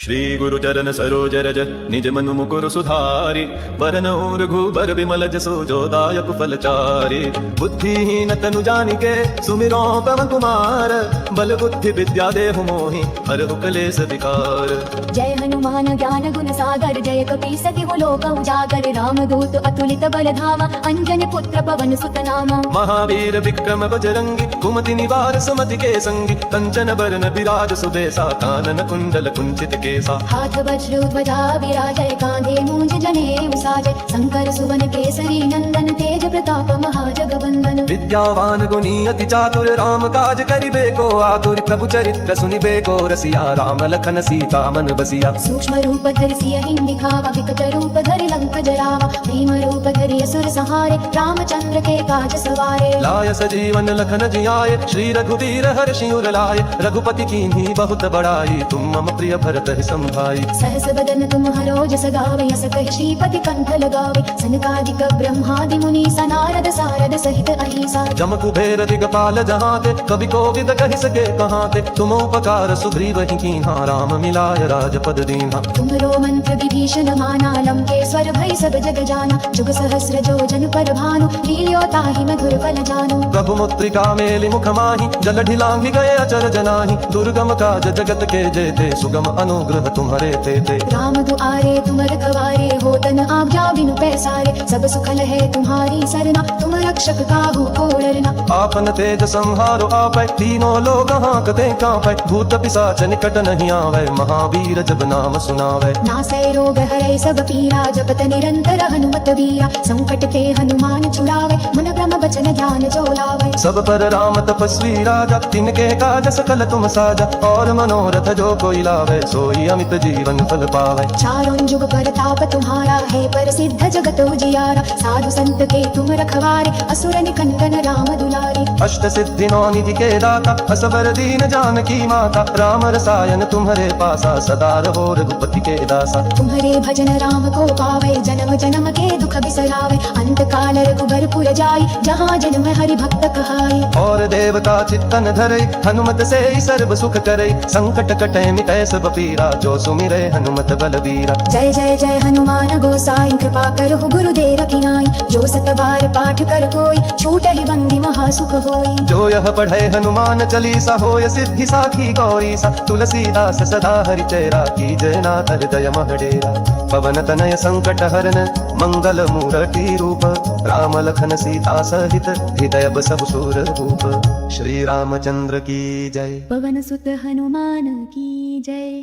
श्री गुरु चरण सरोज रज निज मनु मुकुर सुधारी वरन रघुबर विमल जसो जो दायक फलचारी बुद्धिहीन तनु जानिके सुमिरो पवन कुमार बल बुद्धि विद्या देहु मोहि हरहु क्लेश विकार। जय हनुमान ज्ञान गुण सागर जय कपीस तिहु लोक उजागर रामदूत अतुलित बल धामा अंजनी पुत्र पवन सुत नामा। महावीर विक्रम बजरंगी कुमति निवार सुमति के संगी कंचन बरन विराज सुबेसा कानन कुंडल कुंचित केसा। हाथ वज्र ध्वजा विराजय कांधे मूंज जनेऊ साजय शंकर सुवन केसरी नंदन तेज प्रताप महाजगवंदन। विद्यावान गुणी अति चातुर राम काज करिबे को आतुर प्रभु चरित्र सुनिबे को रसिया राम लखन सीता मन बसिया। सूक्ष्म रूप धरि सियहि दिखावा विकट रूप धरि लंक जरावा भीम रूप धरि असुर संहारे रामचंद्र के काज सवारे। लाय सजीवन लखन जियाए श्री रघुवीर हर्षि उर लाए रघुपति कीन्ही बहुत बड़ाई तुम मम प्रिय भरत संभाई। सहस बदन तुम हरो जस गावे यस कहि श्रीपति कंठ लगावे सनकादिक ब्रह्मादि मुनि सनारद सारद सहित अहिसा। जम कुबेर दिगपाल जहाते कवि कोविद कहि सके कहाते तुम उपकार सुग्रीव ही कीन्हा राम मिलाय राजपद दीन्हा। तुम्हरो मंत्र विभीषण माना लंकेश्वर भय सब जग जाना जुग सहस्र जो जन पर भानु लील्यो ताहि मधुर फल जानु। प्रभु मुद्रिका मेलि मुख माहि जल ढिलांघि गए अचर जनाहि दुर्गम काज जगत के जेते सुगम अनुग्रह तुम्हारे तेते। राम दुआरे तुम रखवारे होतन आज्ञा बिनु पैसारे सब सुखल है तुम्हारी सरना तुम रक्षक काहू को डरना। आपन तेज संहारो आपै तीनों लोग हांकते कांपै भूत पिशाच निकट नहीं आवै महावीर जब नाम सुनावै। नासै रोग हरै सब पीरा जपत निरंतर हनुमत वीरा संकट ते हनुमान छुड़ावे मन ब्रह्म बचन ध्यान जो लावे। सब पर राम तपस्वी राजा तिनके काज सकल तुम साजा और मनोरथ जो कोई लावे सोई अमित जीवन फल पावे। चारों जुग परताप तुम्हारा है प्रसिद्ध जगत उजियारा साधु संत के तुम रखवारे असुर निकंदन राम दुलारे। अष्ट सिद्धि नौ निधि के दाता असबर दीन जानकी माता राम रसायन तुम्हारे पासा सदा रहो रघुपति के दासा। तुम्हारे भजन राम को पावे जन्म जन्म के दुख बिसरावे अंत काल रघुबर पुर जाई जहाँ जन्म हरि भक्त कहाई। और देवता चित्तन धरे हनुमत से सर्व सुख करे संकट कटे मिटै सब पीरा जो सुमिरे हनुमत बलबीरा। जय जय जय हनुमान गोसाई कृपा करो गुरुदेव की नाई जो सत बार पाठ कर कोई छूटहि बंदी महासुख होई। जो यह पढ़े हनुमान चालीसा होय सिद्धि साखी गौरी सा तुलसीदास सदा हरि चेरा की जय नाथ हृदय महडेरा। पवन तनय संकट हरन मंगल मूर्ति रूप राम लखन सीता सहित हृदय बसहु सुर भूप। श्री रामचंद्र की जय। पवन सुत हनुमान की जय।